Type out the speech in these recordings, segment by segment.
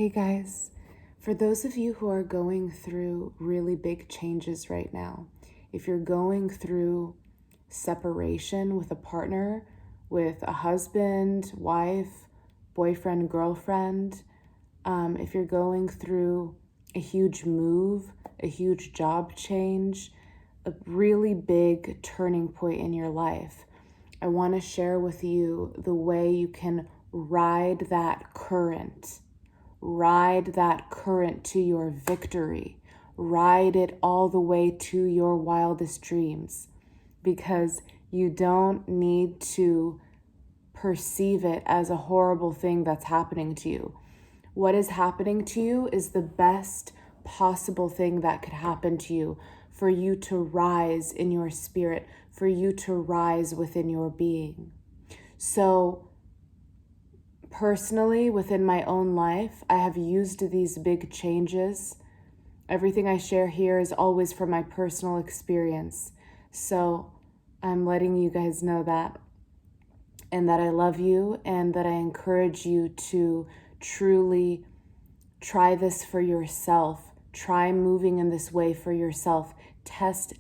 Hey guys, for those of you who are going through really big changes right now, if you're going through separation with a partner, with a husband, wife, boyfriend, girlfriend, if you're going through a huge move, a huge job change, a really big turning point in your life, I want to share with you the way you can ride that current. Ride that current to your victory. Ride it all the way to your wildest dreams, because you don't need to perceive it as a horrible thing that's happening to you. What is happening to you is the best possible thing that could happen to you, for you to rise in your spirit, for you to rise within your being. So, personally, within my own life, I have used these big changes. Everything I share here is always from my personal experience. So I'm letting you guys know that, and that I love you, and that I encourage you to truly try this for yourself. Try moving in this way for yourself. Test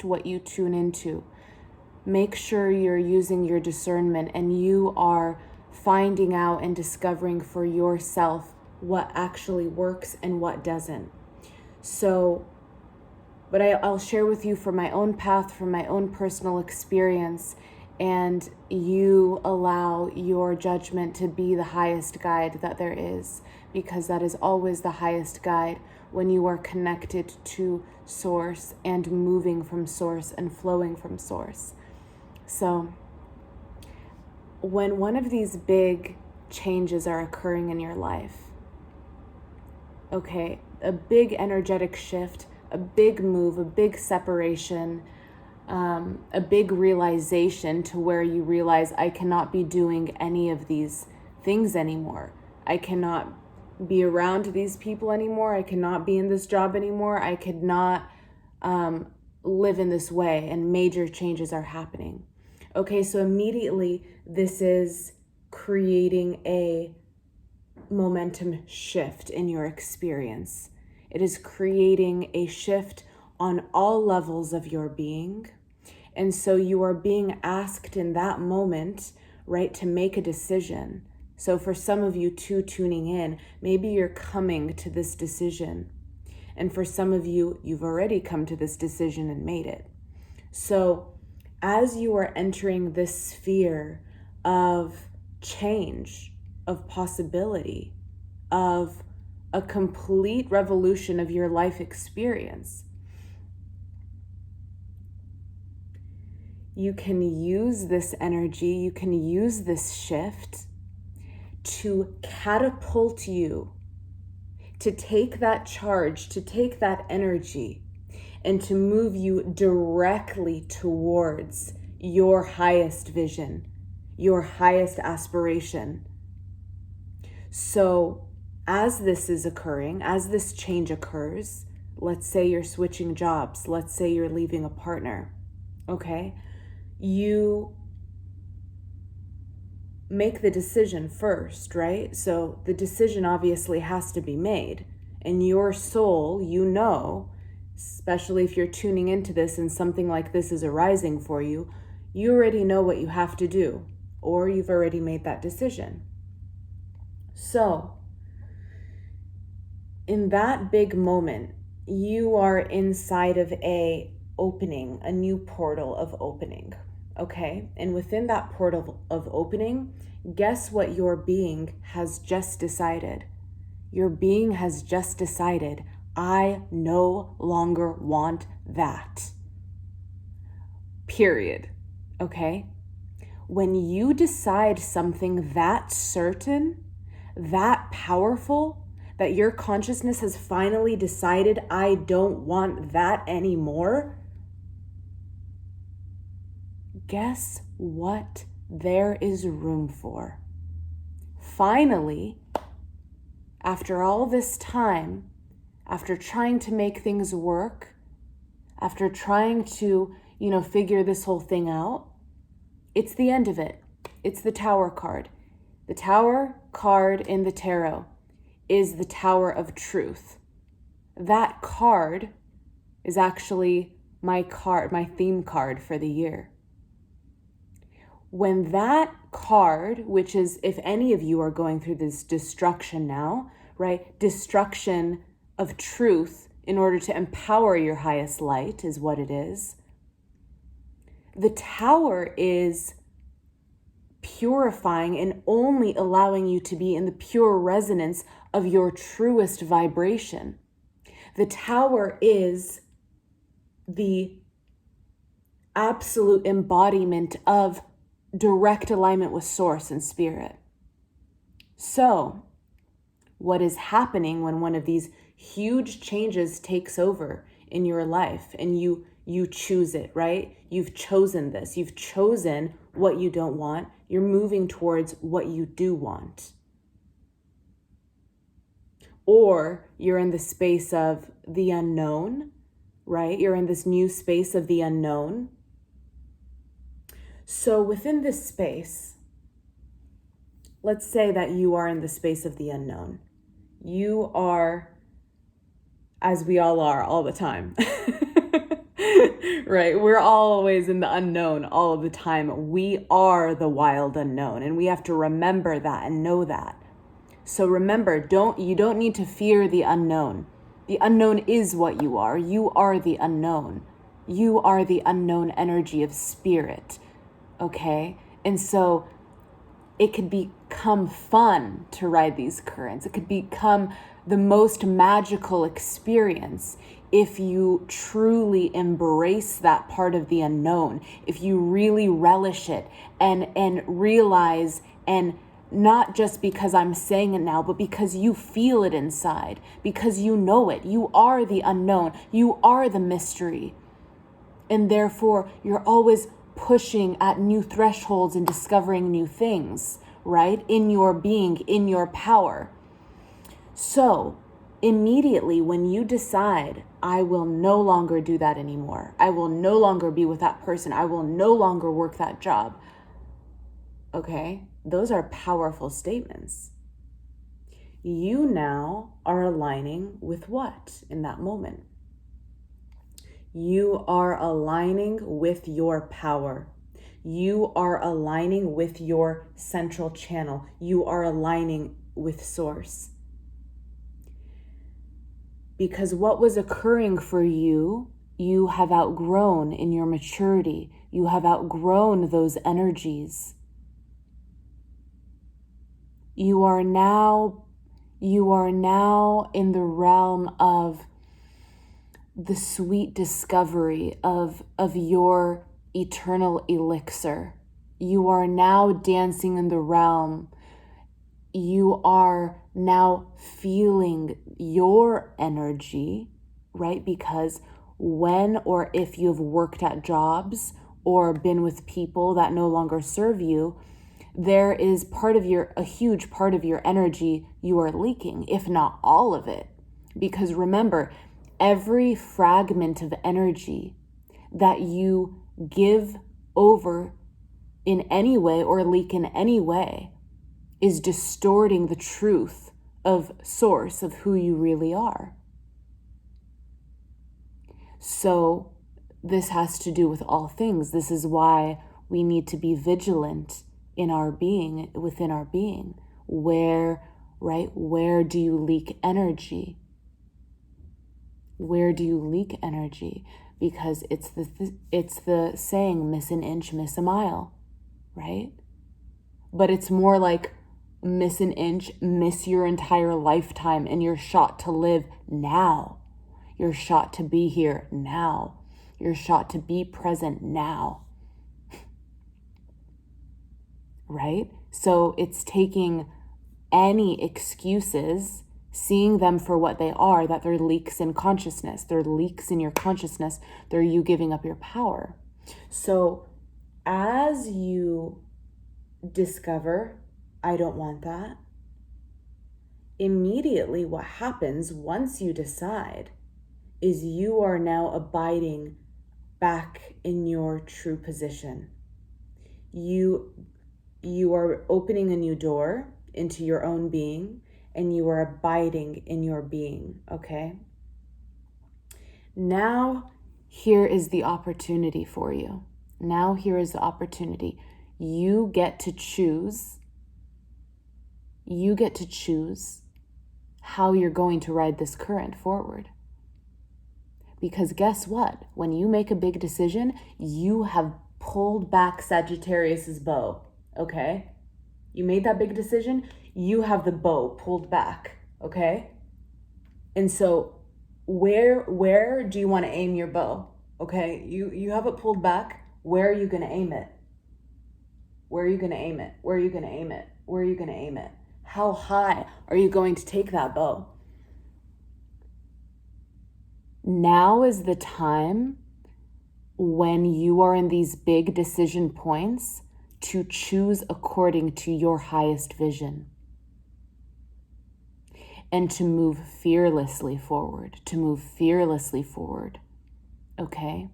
what you tune into. Make sure you're using your discernment and you are finding out and discovering for yourself what actually works and what doesn't. So, but I'll share with you from my own path, from my own personal experience, and you allow your judgment to be the highest guide that there is, because that is always the highest guide when you are connected to source and moving from source and flowing from source. So, when one of these big changes are occurring in your life, okay, a big energetic shift, a big move, a big separation, a big realization to where you realize, I cannot be doing any of these things anymore. I cannot be around these people anymore. I cannot be in this job anymore. I could not live in this way, and major changes are happening. Okay, so immediately this is creating a momentum shift in your experience. It is creating a shift on all levels of your being. And so you are being asked in that moment, right, to make a decision. So for some of you too, tuning in, maybe you're coming to this decision. And for some of you, you've already come to this decision and made it. So as you are entering this sphere of change, of possibility, of a complete revolution of your life experience, you can use this energy, you can use this shift to catapult you, to take that charge, to take that energy, and to move you directly towards your highest vision, your highest aspiration. So as this is occurring, as this change occurs, let's say you're switching jobs, let's say you're leaving a partner, okay? You make the decision first, right? So the decision obviously has to be made. And your soul, you know, especially if you're tuning into this and something like this is arising for you, you already know what you have to do, or you've already made that decision. So, in that big moment, you are inside of a opening, a new portal of opening, okay? And within that portal of opening, guess what your being has just decided? Your being has just decided, I no longer want that. Period. Okay? When you decide something that certain, that powerful, that your consciousness has finally decided, I don't want that anymore, guess what there is room for? Finally, after all this time, after trying to make things work, after trying to, figure this whole thing out, it's the end of it. It's the Tower card. The Tower card in the tarot. is the Tower of Truth. That card is actually my theme card for the year. When that card, which is, if any of you are going through this destruction now, right? Destruction of truth in order to empower your highest light is what it is. The Tower is purifying and only allowing you to be in the pure resonance of your truest vibration. The Tower is the absolute embodiment of direct alignment with Source and Spirit. So, what is happening when one of these huge changes takes over in your life and you choose it, right? You've chosen this. You've chosen what you don't want. You're moving towards what you do want. Or you're in the space of the unknown, right? You're in this new space of the unknown. So within this space, let's say that you are in the space of the unknown. You are, as we all are all the time, right? We're always in the unknown all of the time. We are the wild unknown, and we have to remember that and know that. So remember, you don't need to fear the unknown. The unknown is what you are. You are the unknown. You are the unknown energy of spirit. Okay? And so it could become fun to ride these currents. It could become the most magical experience if you truly embrace that part of the unknown, if you really relish it and realize, and not just because I'm saying it now, but because you feel it inside, because you know it. You are the unknown. You are the mystery. And therefore, you're always pushing at new thresholds and discovering new things, right? In your being, in your power. So immediately when you decide, I will no longer do that anymore. I will no longer be with that person. I will no longer work that job. Okay? Those are powerful statements. You now are aligning with what in that moment? You are aligning with your power. You are aligning with your central channel. You are aligning with Source. Because what was occurring for you, you have outgrown in your maturity. You have outgrown those energies. You are now in the realm of the sweet discovery of your eternal elixir. You are now dancing in the realm. You are now feeling your energy, right? Because when or if you've worked at jobs or been with people that no longer serve you, there is a huge part of your energy you are leaking, if not all of it. Because remember, every fragment of energy that you give over in any way or leak in any way is distorting the truth of Source, of who you really are. So this has to do with all things. This is why we need to be vigilant in our being, within our being. Where do you leak energy? Where do you leak energy? Because it's the saying, miss an inch, miss a mile, right? But it's more like miss an inch, miss your entire lifetime, and you're shot to live now. You're shot to be here now. You're shot to be present now. Right? So it's taking any excuses, seeing them for what they are, that they're leaks in consciousness. They're leaks in your consciousness. They're you giving up your power. So as you discover, I don't want that, immediately what happens once you decide is you are now abiding back in your true position. You are opening a new door into your own being, and you are abiding in your being, okay? Now, here is the opportunity for you. Now, here is the opportunity. You get to choose. You get to choose how you're going to ride this current forward. Because guess what? When you make a big decision, you have pulled back Sagittarius's bow, okay? You made that big decision, you have the bow pulled back, okay? And so where do you want to aim your bow? Okay, you have it pulled back. Where are you going to aim it? Where are you going to aim it? Where are you going to aim it? Where are you going to aim it? How high are you going to take that bow? Now is the time when you are in these big decision points to choose according to your highest vision and to move fearlessly forward, okay?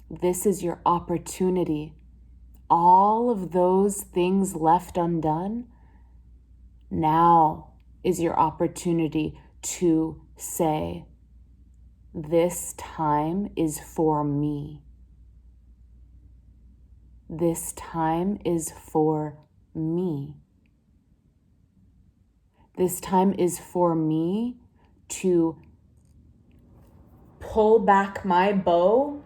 This is your opportunity. All of those things left undone, now is your opportunity to say, this time is for me. This time is for me. This time is for me to pull back my bow,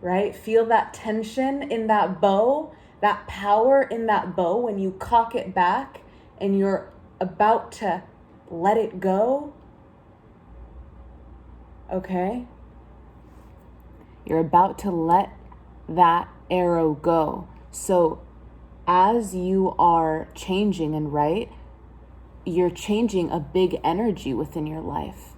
right? Feel that tension in that bow, that power in that bow when you cock it back and you're about to let it go. Okay? You're about to let that arrow go. So as you are changing and right, you're changing a big energy within your life.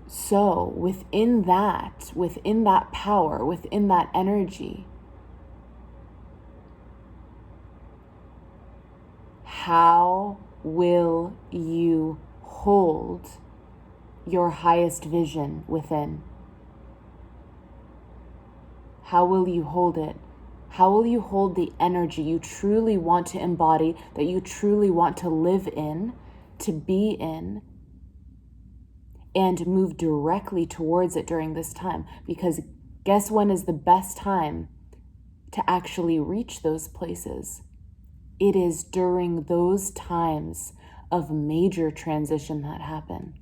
So within that power, within that energy, how will you hold your highest vision within? How will you hold it? How will you hold the energy you truly want to embody, that you truly want to live in, to be in, and move directly towards it during this time? Because guess when is the best time to actually reach those places? It is during those times of major transition that happen.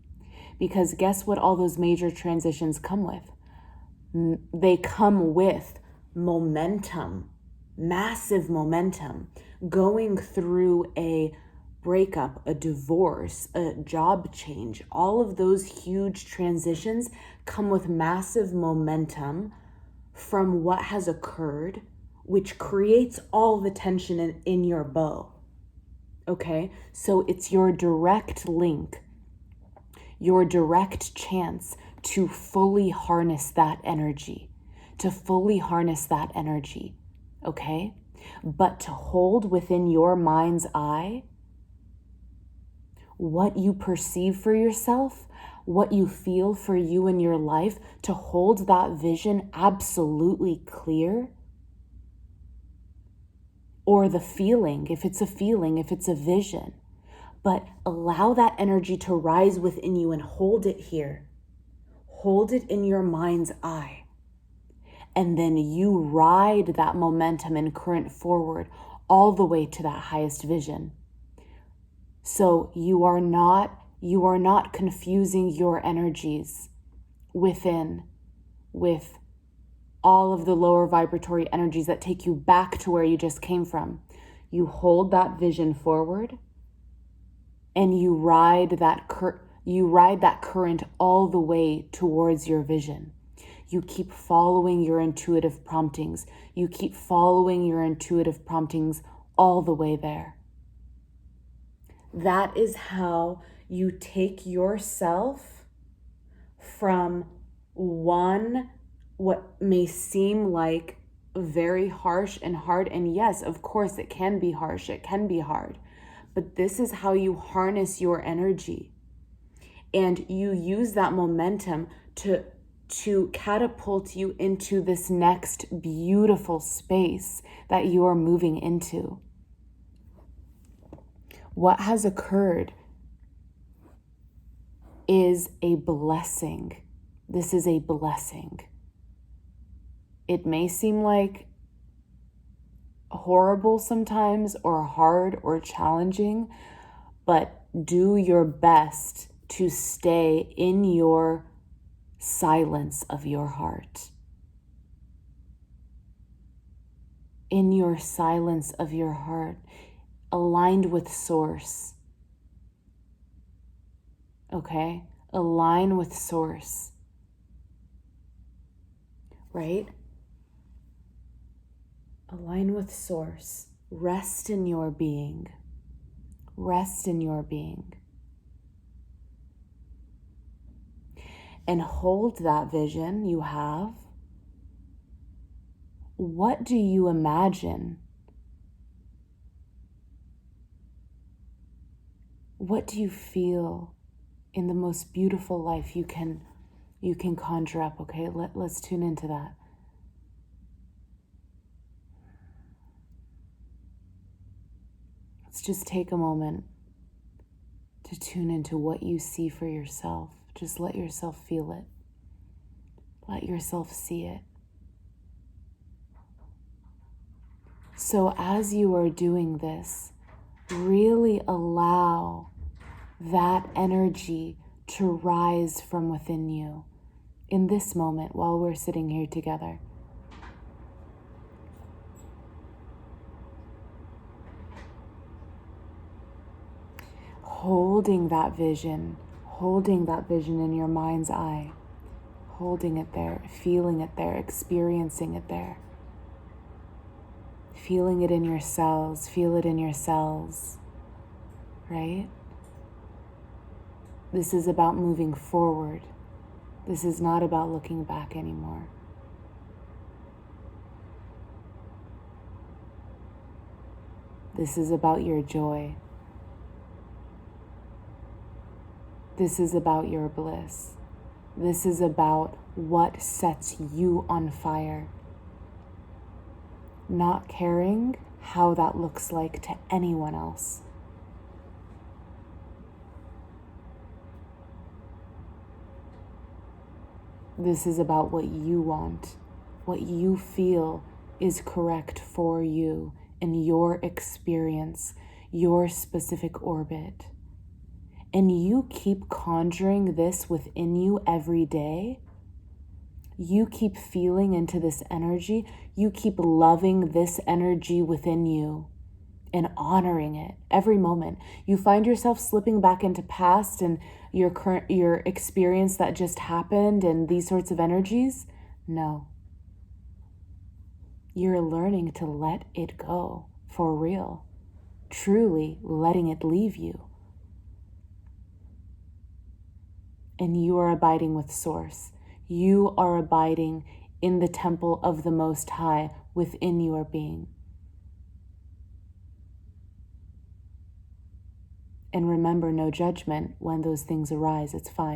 Because guess what all those major transitions come with? They come with momentum, massive momentum. Going through a breakup, a divorce, a job change, all of those huge transitions come with massive momentum from what has occurred, which creates all the tension in your bow. Okay, so it's your direct link, your direct chance to fully harness that energy, okay? But to hold within your mind's eye what you perceive for yourself, what you feel for you in your life, to hold that vision absolutely clear. Or the feeling, if it's a feeling, if it's a vision. But allow that energy to rise within you and hold it here. Hold it in your mind's eye. And then you ride that momentum and current forward all the way to that highest vision. So you are not confusing your energies within with all of the lower vibratory energies that take you back to where you just came from. You hold that vision forward and you ride that current all the way towards your vision. You keep following your intuitive promptings. You keep following your intuitive promptings all the way there. That is how you take yourself from what may seem like very harsh and hard. And yes, of course, it can be harsh. It can be hard. But this is how you harness your energy. And you use that momentum to catapult you into this next beautiful space that you are moving into. What has occurred is a blessing. This is a blessing. It may seem like horrible sometimes, or hard or challenging, but do your best to stay in your silence of your heart. In your silence of your heart, aligned with Source. Okay? Align with Source. Right? Align with Source. Rest in your being. Rest in your being. And hold that vision you have. What do you imagine? What do you feel in the most beautiful life you can conjure up? Okay, let's tune into that. Let's just take a moment to tune into what you see for yourself. Just let yourself feel it. Let yourself see it. So as you are doing this, really allow that energy to rise from within you in this moment while we're sitting here together. Holding that vision in your mind's eye, holding it there, feeling it there, experiencing it there. Feeling it in your cells, feel it in your cells, right? This is about moving forward. This is not about looking back anymore. This is about your joy. This is about your bliss. This is about what sets you on fire. Not caring how that looks like to anyone else. This is about what you want, what you feel is correct for you in your experience, your specific orbit. And you keep conjuring this within you every day. You keep feeling into this energy. You keep loving this energy within you and honoring it every moment. You find yourself slipping back into past and your experience that just happened and these sorts of energies. No. You're learning to let it go for real. Truly letting it leave you. And you are abiding with Source. You are abiding in the temple of the Most High within your being. And remember, no judgment when those things arise. It's fine.